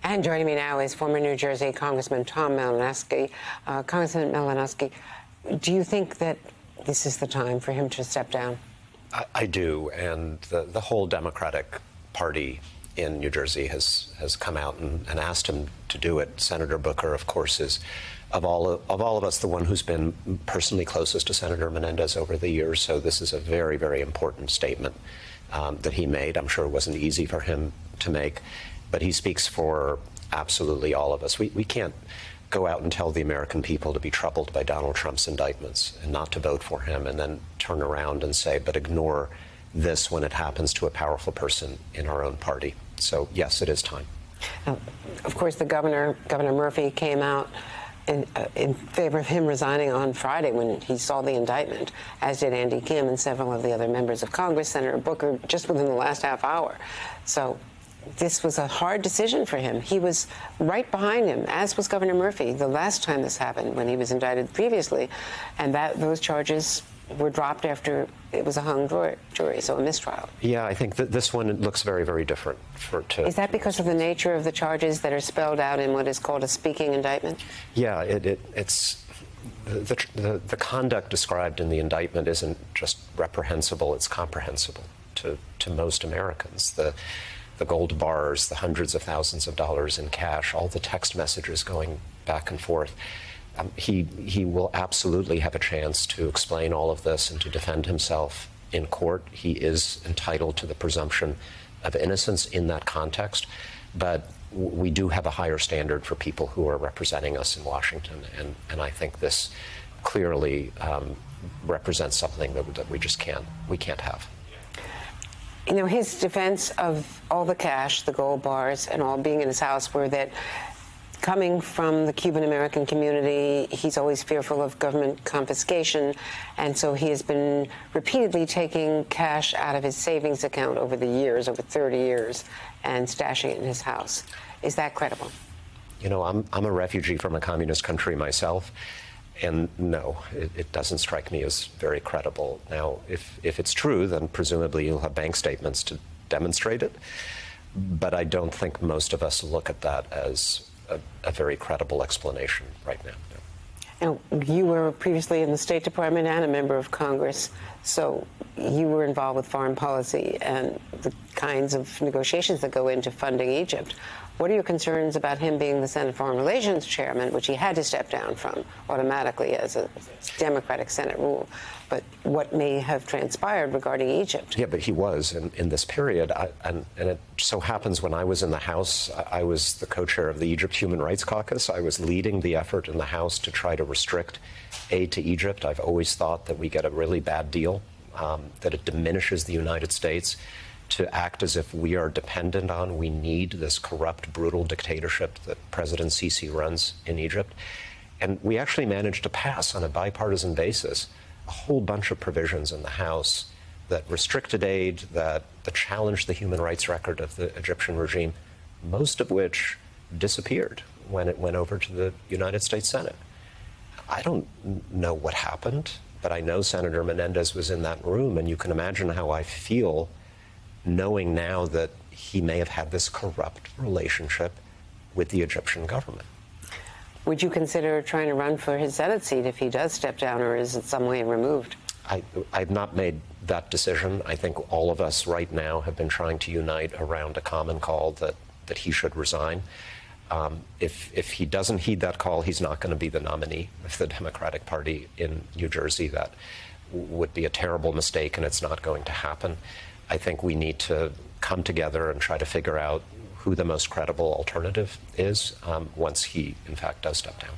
And joining me now is former New Jersey Congressman Tom Malinowski. Congressman Malinowski, do you think that this is the time for him to step down? I do, and the whole Democratic Party in New Jersey has come out and asked him to do it. Senator Booker, of course, is of all of us the one who's been personally closest to Senator Menendez over the years. So this is a very, very important statement that he made. I'm sure it wasn't easy for him to make, but he speaks for absolutely all of us. We can't go out and tell the American people to be troubled by Donald Trump's indictments and not to vote for him, and then turn around and say, but ignore this when it happens to a powerful person in our own party. So yes, it is time. Of course, the Governor Murphy, came out in favor of him resigning on Friday when he saw the indictment, as did Andy Kim and several of the other members of Congress, Senator Booker, just within the last half hour. So this was a hard decision for him. He was right behind him, as was Governor Murphy, the last time this happened, when he was indicted previously, and those charges were dropped after it was a hung jury, so a mistrial. Yeah, I think that this one looks very, very different. Is that because of the nature of the charges that are spelled out in what is called a speaking indictment? Yeah, it's the conduct described in the indictment isn't just reprehensible, it's comprehensible to most Americans. The gold bars, the hundreds of thousands of dollars in cash, all the text messages going back and forth. He will absolutely have a chance to explain all of this and to defend himself in court. He is entitled to the presumption of innocence in that context, but we do have a higher standard for people who are representing us in Washington, and I think this clearly represents something that we just can't have. You know, his defense of all the cash, the gold bars, and all being in his house were that, coming from the Cuban-American community, he's always fearful of government confiscation, and so he has been repeatedly taking cash out of his savings account over the years, over 30 years, and stashing it in his house. Is that credible? You know, I'm a refugee from a communist country myself, and no, it doesn't strike me as very credible. Now, if it's true, then presumably you'll have bank statements to demonstrate it, but I don't think most of us look at that as a very credible explanation right now. Now, you were previously in the State Department and a member of Congress, so you were involved with foreign policy and the kinds of negotiations that go into funding Egypt. What are your concerns about him being the Senate Foreign Relations Chairman, which he had to step down from automatically as a Democratic Senate rule, but what may have transpired regarding Egypt? Yeah, but he was in this period, and it so happens when I was in the House, I was the co-chair of the Egypt Human Rights Caucus. I was leading the effort in the House to try to restrict aid to Egypt. I've always thought that we get a really bad deal, that it diminishes the United States to act as if we are dependent on, we need this corrupt, brutal dictatorship that President Sisi runs in Egypt. And we actually managed to pass on a bipartisan basis a whole bunch of provisions in the House that restricted aid, that challenged the human rights record of the Egyptian regime, most of which disappeared when it went over to the United States Senate. I don't know what happened, but I know Senator Menendez was in that room, and you can imagine how I feel knowing now that he may have had this corrupt relationship with the Egyptian government. Would you consider trying to run for his Senate seat if he does step down, or is it some way removed? I've not made that decision. I think all of us right now have been trying to unite around a common call that he should resign. If he doesn't heed that call, he's not going to be the nominee of the Democratic Party in New Jersey. That would be a terrible mistake, and it's not going to happen. I think we need to come together and try to figure out who the most credible alternative is once he, in fact, does step down.